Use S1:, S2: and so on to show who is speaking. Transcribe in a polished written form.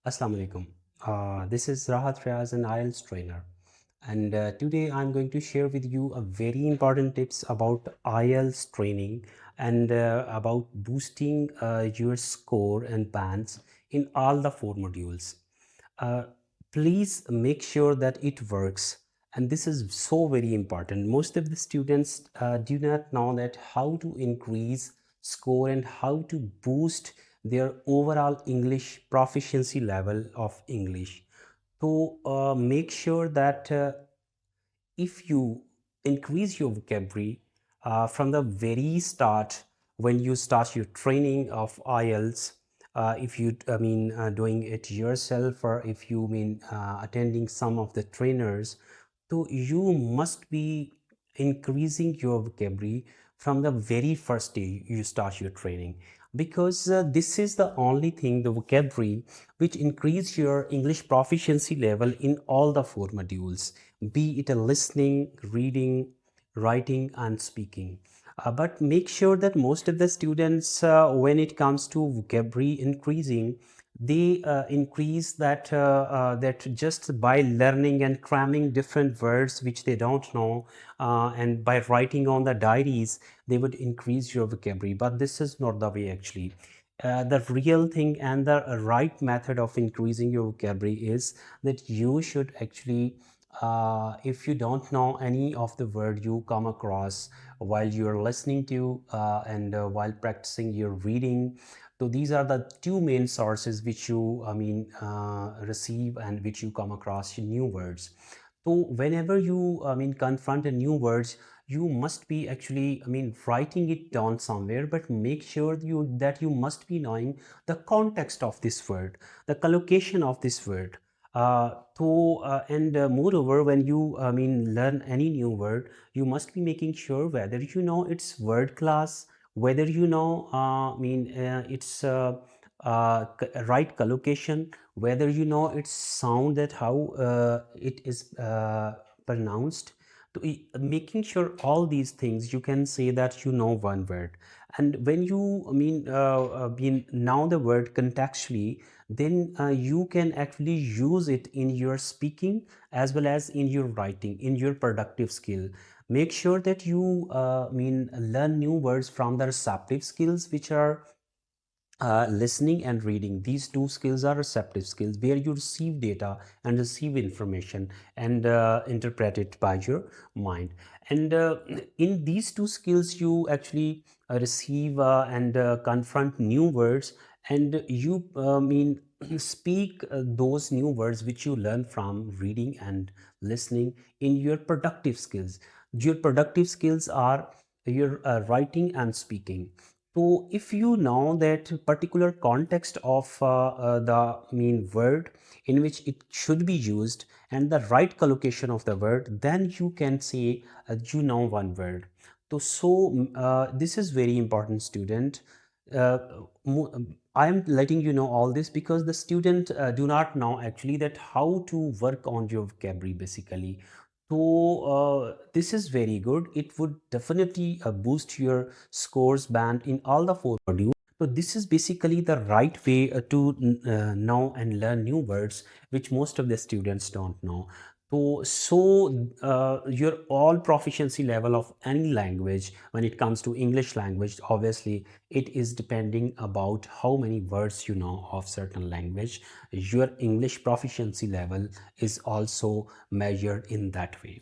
S1: Assalamu alaikum. This is Rahat Riaz, an Ielts trainer, and today I'm going to share with you a very important tips about Ielts training and about boosting your score and bands in all the four modules. Uh, Please make sure that it works, and this is so very important. Most of the students do not know that how to increase score and how to boost their overall English proficiency level of English. To make sure that if you increase your vocabulary from the very start, when you start your training of IELTS, if you doing it yourself, or if you attending some of the trainers, so you must be increasing your vocabulary from the very first day you start your training, because this is the only thing, the vocabulary, which increase your English proficiency level in all the four modules, be it a listening, reading, writing, and speaking. But make sure that most of the students, when it comes to vocabulary increasing, they increase that just by learning and cramming different words which they don't know, and by writing on the diaries, they would increase your vocabulary. But this is not the way actually. The real thing and the right method of increasing your vocabulary is that you should actually, if you don't know any of the word you come across while you're listening to and while practicing your reading, so these are the two main sources which you receive and which you come across new words. So whenever you confront a new words, you must be actually writing it down somewhere, but make sure that you must be knowing the context of this word, the collocation of this word. And moreover, when you learn any new word, you must be making sure whether you know its word class, whether you know its right collocation, whether you know its sound, that how it is pronounced. To making sure all these things, you can say that you know one word. And when you now the word contextually, then you can actually use it in your speaking as well as in your writing, in your productive skill. Make sure that you learn new words from the receptive skills, which are listening and reading. These two skills are receptive skills, where you receive data and receive information and interpret it by your mind. And in these two skills, you actually receive and confront new words, and you speak those new words which you learn from reading and listening in your productive skills. Your productive skills are your writing and speaking. So if you know that particular context of the word in which it should be used and the right collocation of the word, then you can say you know one word. This is very important, student. Uh, I am letting you know all this because the student do not know actually that how to work on your vocabulary basically. So this is very good. It would definitely boost your scores band in all the four modules. So this is basically the right way to know and learn new words, which most of the students don't know. Your all proficiency level of any language, when it comes to English language, obviously it is depending about how many words you know of certain language. Your English proficiency level is also measured in that way.